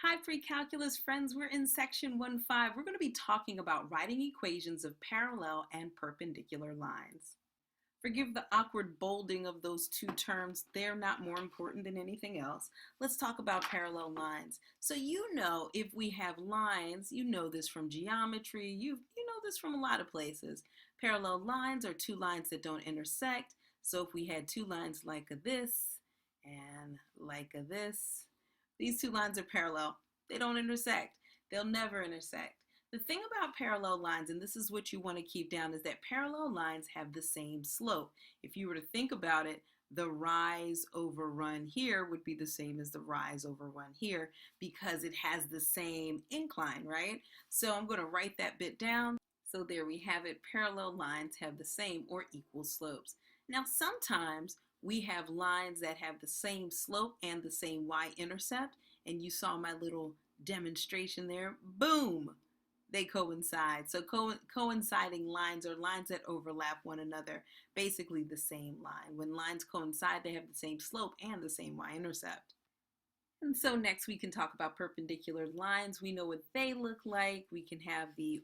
Hi, pre-calculus friends. We're in section 1.5. We're going to be talking about writing equations of parallel and perpendicular lines. Forgive the awkward bolding of those two terms. They're not more important than anything else. Let's talk about parallel lines. So if we have lines, you know this from geometry, you know this from a lot of places. Parallel lines are two lines that don't intersect. So if we had two lines like this and like this, these two lines are parallel. They don't intersect. They'll never intersect. The thing about parallel lines, and this is what you want to keep down, is that parallel lines have the same slope. If you were to think about it, the rise over run here would be the same as the rise over run here because it has the same incline, right? So I'm going to write that bit down. So there we have it. Parallel lines have the same or equal slopes. Now sometimes we have lines that have the same slope and the same y-intercept, and you saw my little demonstration there. Boom! They coincide. So coinciding lines are lines that overlap one another, basically the same line. When lines coincide, they have the same slope and the same y-intercept. And so next we can talk about perpendicular lines. We know what they look like. We can have the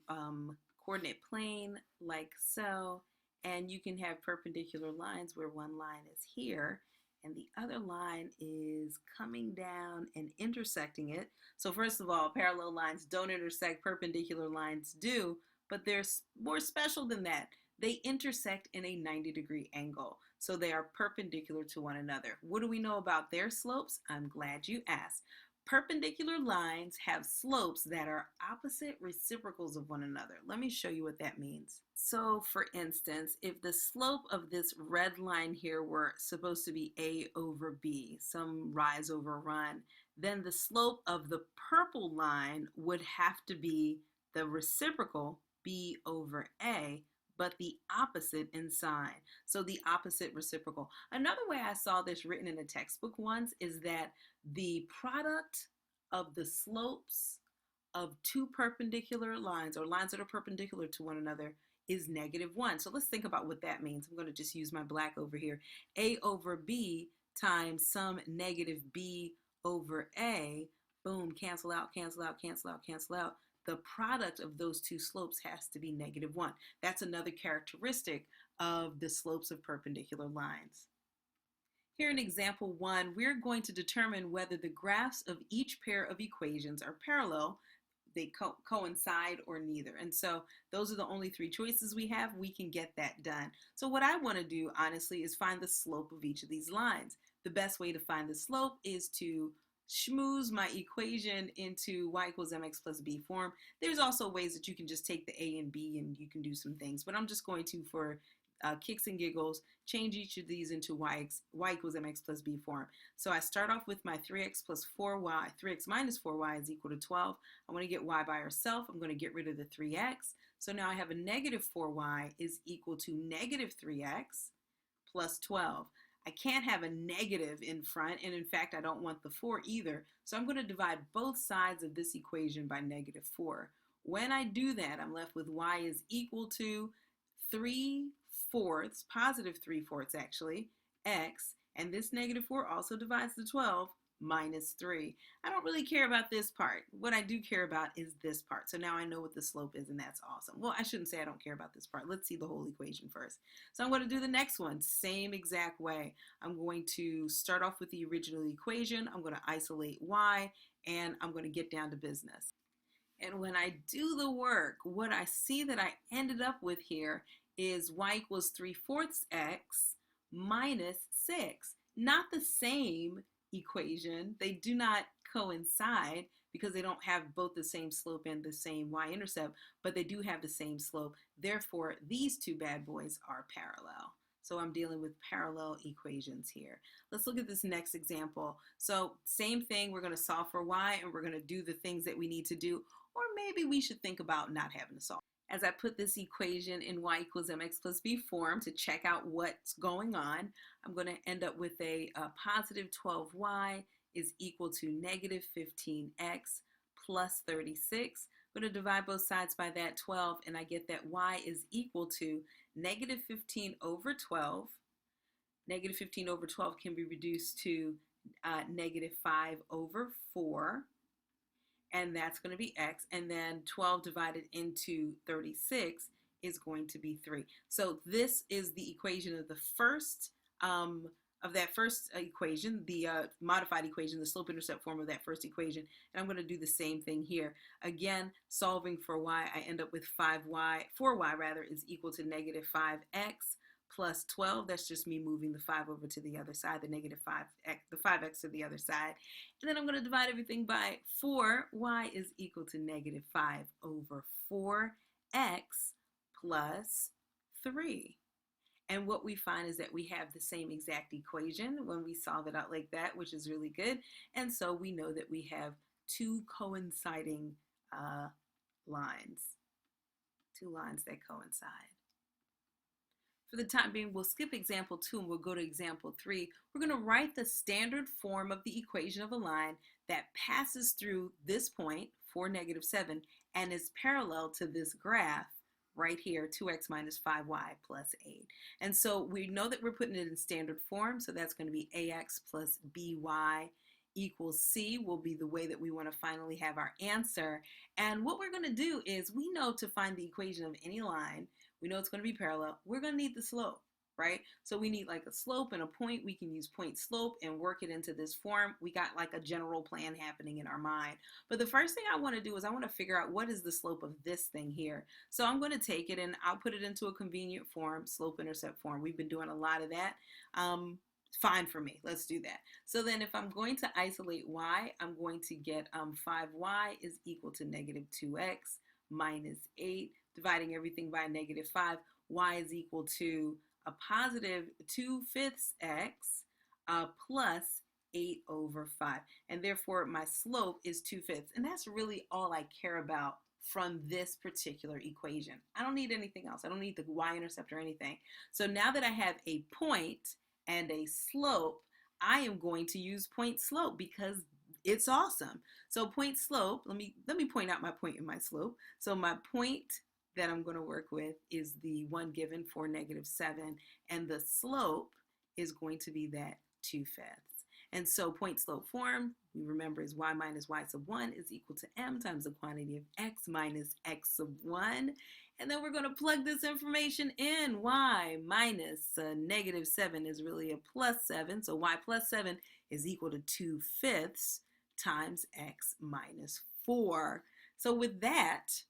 coordinate plane like so, and you can have perpendicular lines where one line is here and the other line is coming down and intersecting it. So first of all, parallel lines don't intersect, perpendicular lines do, but they're more special than that. They intersect in a 90-degree angle, so they are perpendicular to one another. What do we know about their slopes? I'm glad you asked. Perpendicular lines have slopes that are opposite reciprocals of one another. Let me show you what that means. So for instance, if the slope of this red line here were supposed to be A over B, some rise over run, then the slope of the purple line would have to be the reciprocal B over A, but the opposite in sign. So the opposite reciprocal. Another way I saw this written in a textbook once is that the product of the slopes of two perpendicular lines, or lines that are perpendicular to one another, is -1. So let's think about what that means. I'm going to just use my black over here. A over B times some negative B over A. Boom, cancel out, cancel out, cancel out, cancel out. The product of those two slopes has to be -1. That's another characteristic of the slopes of perpendicular lines. Here in example 1, we're going to determine whether the graphs of each pair of equations are parallel, they coincide, or neither. And so those are the only three choices we have. We can get that done. So what I want to do, honestly, is find the slope of each of these lines. The best way to find the slope is to schmooze my equation into y equals mx plus b form. There's also ways that you can just take the a and b and you can do some things, but I'm just going to, for kicks and giggles, change each of these into y equals mx plus b form. So I start off with my 3x plus 4y. 3x minus 4y is equal to 12. I want to get y by herself. I'm going to get rid of the 3x. So now I have a -4y is equal to -3x plus 12. I can't have a negative in front, and in fact, I don't want the 4 either. So I'm going to divide both sides of this equation by -4. When I do that, I'm left with y is equal to 3/4, positive 3/4 actually, x, and this -4 also divides the 12, minus 3. I don't really care about this part. What I do care about is this part. So now I know what the slope is, and that's awesome. Well, I shouldn't say I don't care about this part. Let's see the whole equation first. So I'm going to do the next one, same exact way. I'm going to start off with the original equation. I'm going to isolate y, and I'm going to get down to business. And when I do the work, what I see that I ended up with here is y equals 3/4 x minus 6. Not the same equation. They do not coincide because they don't have both the same slope and the same y-intercept, but they do have the same slope. Therefore, these two bad boys are parallel. So I'm dealing with parallel equations here. Let's look at this next example. So same thing, we're going to solve for y, and we're going to do the things that we need to do, or maybe we should think about not having to solve. As I put this equation in y equals mx plus b form to check out what's going on, I'm going to end up with a positive 12y is equal to -15x plus 36. I'm going to divide both sides by that 12, and I get that y is equal to -15 over 12. -15 over 12 can be reduced to -5 over 4. and that's going to be x, and then 12 divided into 36 is going to be 3. So this is the equation of the first of that first equation, the modified equation, the slope-intercept form of that first equation. And I'm going to do the same thing here. Again, solving for y, I end up with 4y rather, is equal to negative 5x plus 12. That's just me moving the 5 over to the other side, the negative 5x, the 5x to the other side. And then I'm going to divide everything by 4. Y is equal to negative 5 over 4x plus 3. And what we find is that we have the same exact equation when we solve it out like that, which is really good. And so we know that we have two coinciding lines, two lines that coincide. For the time being, we'll skip example 2 and we'll go to example 3. We're going to write the standard form of the equation of a line that passes through this point, 4, negative 7, and is parallel to this graph right here, 2x minus 5y plus 8. And so we know that we're putting it in standard form, so that's going to be ax plus by equals c will be the way that we want to finally have our answer. And what we're going to do is, we know to find the equation of any line, we know it's going to be parallel, we're going to need the slope, right? So we need like a slope and a point. We can use point slope and work it into this form. We got like a general plan happening in our mind. But the first thing I want to do is I want to figure out what is the slope of this thing here. So I'm going to take it and I'll put it into a convenient form, slope-intercept form. We've been doing a lot of that. Fine for me. Let's do that. So then if I'm going to isolate y, I'm going to get 5y is equal to negative 2x minus 8, dividing everything by negative 5. Y is equal to a positive 2/5 x plus 8 over 5. And therefore, my slope is 2/5. And that's really all I care about from this particular equation. I don't need anything else. I don't need the y-intercept or anything. So now that I have a point and a slope, I am going to use point slope because it's awesome. So point slope, let me point out my point and my slope. So my point that I'm going to work with is the one given for negative 7, and the slope is going to be that 2/5. And so point slope form, we remember, is y minus y sub 1 is equal to m times the quantity of x minus x sub 1. And then we're going to plug this information in. Y minus negative 7 is really a plus 7. So y plus 7 is equal to 2/5 times x minus 4. So with that,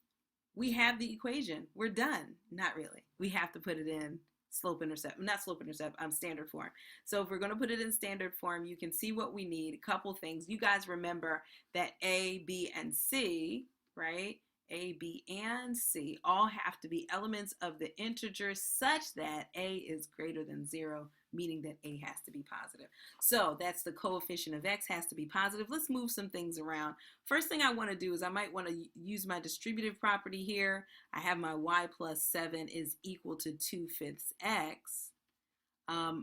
we have the equation. We're done. Not really. We have to put it in slope-intercept, not slope-intercept, standard form. So if we're going to put it in standard form, you can see what we need. A couple things. You guys remember that A, B, and C, right? A, B, and C all have to be elements of the integer such that A is greater than 0, meaning that A has to be positive. So that's the coefficient of X has to be positive. Let's move some things around. First thing I want to do is I might want to use my distributive property here. I have my Y plus 7 is equal to 2/5 X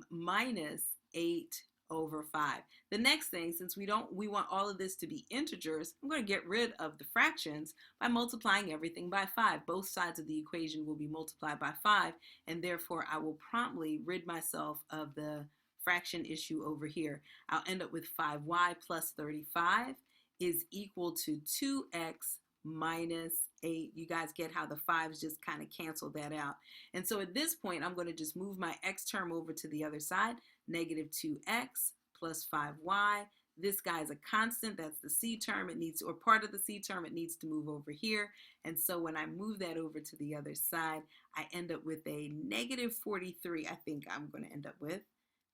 minus 8 over 5. The next thing, since we want all of this to be integers, I'm going to get rid of the fractions by multiplying everything by 5. Both sides of the equation will be multiplied by 5, and therefore I will promptly rid myself of the fraction issue over here. I'll end up with 5y plus 35 is equal to 2x minus 8. You guys get how the 5's just kind of cancel that out. And so at this point, I'm going to just move my x term over to the other side, negative 2x plus 5y. This guy is a constant. That's the c term. It needs, or part of the c term, it needs to move over here. And so when I move that over to the other side, I end up with a negative 43. I think I'm going to end up with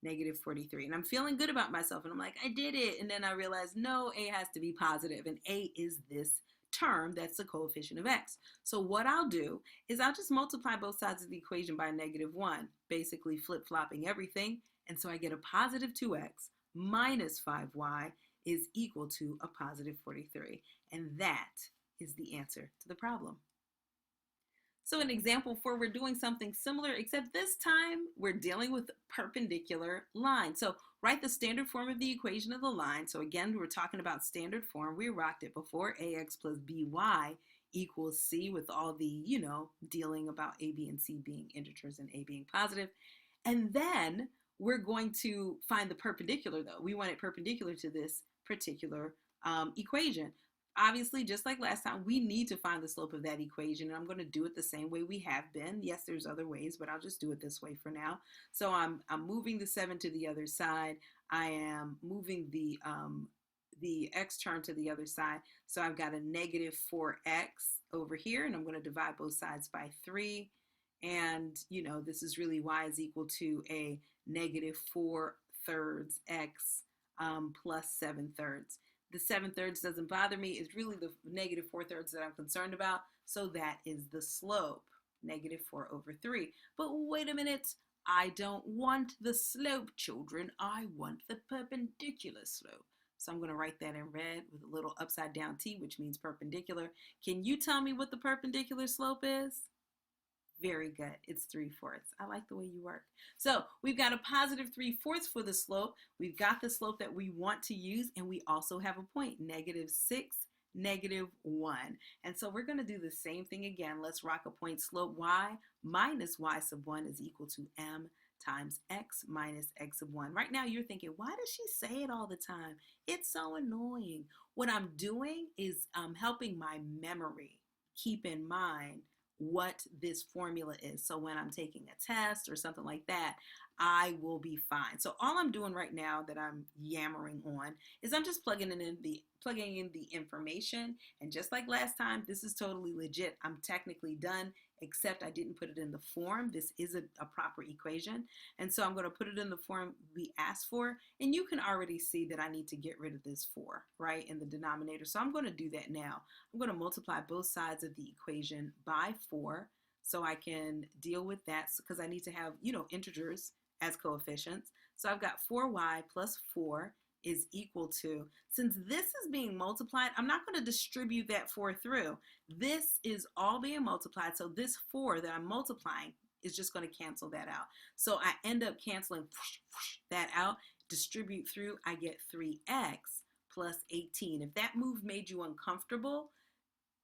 negative 43. And I'm feeling good about myself. And I'm like, I did it. And then I realized, no, a has to be positive. And a is this term that's the coefficient of x. So what I'll do is I'll just multiply both sides of the equation by negative 1, basically flip-flopping everything. And so I get a positive 2x minus 5y is equal to a positive 43. And that is the answer to the problem. So in example 4, we're doing something similar, except this time we're dealing with perpendicular lines. So write the standard form of the equation of the line. So again, we're talking about standard form. We rocked it before. Ax plus by equals c, with all the, dealing about a, b, and c being integers and a being positive. And then we're going to find the perpendicular, though. We want it perpendicular to this particular equation. Obviously, just like last time, we need to find the slope of that equation, and I'm going to do it the same way we have been. Yes, there's other ways, but I'll just do it this way for now. So I'm moving the 7 to the other side. I am moving the x term to the other side. So I've got a negative 4x over here, and I'm going to divide both sides by 3. And, this is really y is equal to a negative 4/3 x plus 7/3. The 7/3 doesn't bother me. It's really the negative 4/3 that I'm concerned about. So that is the slope, negative 4/3. But wait a minute. I don't want the slope, children. I want the perpendicular slope. So I'm going to write that in red with a little upside down T, which means perpendicular. Can you tell me what the perpendicular slope is? Very good. It's 3/4. I like the way you work. So we've got a positive 3/4 for the slope. We've got the slope that we want to use, and we also have a point, -6, -1. And so we're going to do the same thing again. Let's rock a point slope. Y minus y sub 1 is equal to m times x minus x sub 1. Right now you're thinking, why does she say it all the time? It's so annoying. What I'm doing is helping my memory keep in mind what this formula is. So when I'm taking a test or something like that, I will be fine. So all I'm doing right now that I'm yammering on is I'm just plugging in the information. And just like last time, this is totally legit. I'm technically done, except I didn't put it in the form. This is a proper equation. And so I'm going to put it in the form we asked for. And you can already see that I need to get rid of this 4, right, in the denominator. So I'm going to do that now. I'm going to multiply both sides of the equation by 4 so I can deal with that because I need to have, integers as coefficients. So I've got 4y plus 4 is equal to, since this is being multiplied, I'm not going to distribute that 4 through. This is all being multiplied, so this 4 that I'm multiplying is just going to cancel that out. So I end up canceling that out, distribute through, I get 3x plus 18. If that move made you uncomfortable,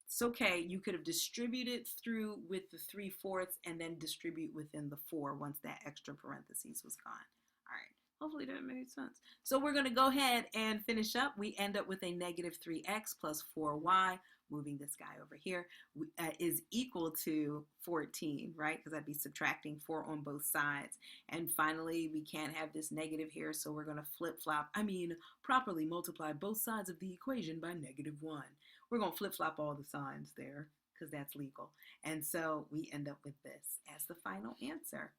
it's okay. You could have distributed through with the 3/4 and then distribute within the 4 once that extra parentheses was gone. All right. Hopefully that made sense. So we're going to go ahead and finish up. We end up with a negative 3x plus 4y, moving this guy over here, is equal to 14, right? Because I'd be subtracting 4 on both sides. And finally, we can't have this negative here, so we're going to properly multiply both sides of the equation by -1. We're going to flip-flop all the signs there because that's legal. And so we end up with this as the final answer.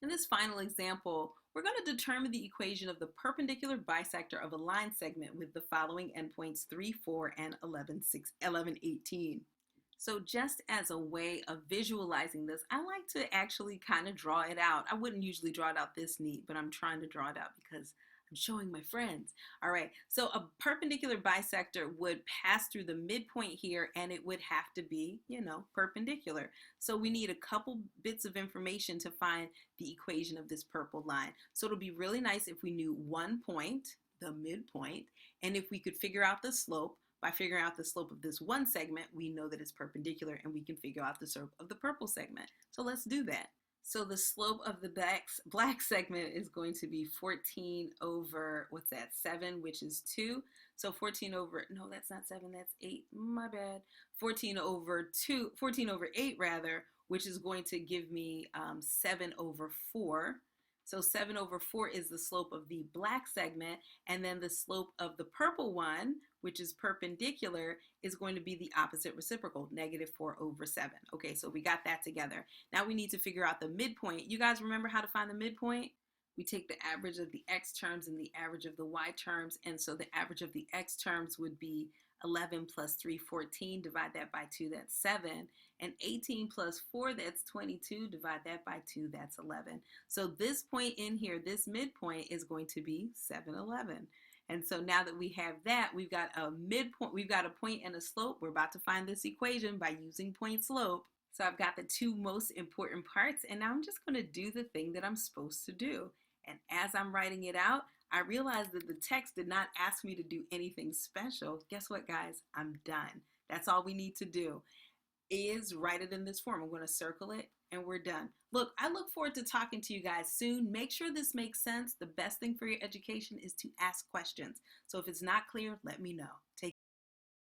In this final example, we're going to determine the equation of the perpendicular bisector of a line segment with the following endpoints 3, 4, and 11, 18. So just as a way of visualizing this, I like to actually kind of draw it out. I wouldn't usually draw it out this neat, but I'm trying to draw it out because I'm showing my friends. All right, so a perpendicular bisector would pass through the midpoint here, and it would have to be, perpendicular. So we need a couple bits of information to find the equation of this purple line. So it'll be really nice if we knew one point, the midpoint, and if we could figure out the slope. By figuring out the slope of this one segment, we know that it's perpendicular, and we can figure out the slope of the purple segment. So let's do that. So the slope of the black segment is going to be 14 over, 7, which is 2. So 14 over, no, that's not 7, that's 8, my bad. 14 over 8 rather, which is going to give me 7 over 4. So 7 over 4 is the slope of the black segment, and then the slope of the purple one, which is perpendicular, is going to be the opposite reciprocal, -4 over 7. Okay, so we got that together. Now we need to figure out the midpoint. You guys remember how to find the midpoint? We take the average of the x terms and the average of the y terms, and so the average of the x terms would be 11 plus 3, 14, divide that by 2, that's 7. And 18 plus 4, that's 22, divide that by 2, that's 11. So this point in here, this midpoint is going to be 7, 11. And so now that we have that, we've got a midpoint, we've got a point and a slope. We're about to find this equation by using point slope. So I've got the two most important parts, and now I'm just going to do the thing that I'm supposed to do. And as I'm writing it out, I realized that the text did not ask me to do anything special. Guess what, guys? I'm done. That's all we need to do. is write it in this form. I'm going to circle it and we're done. Look, I look forward to talking to you guys soon. Make sure this makes sense. The best thing for your education is to ask questions. So if it's not clear, let me know. Take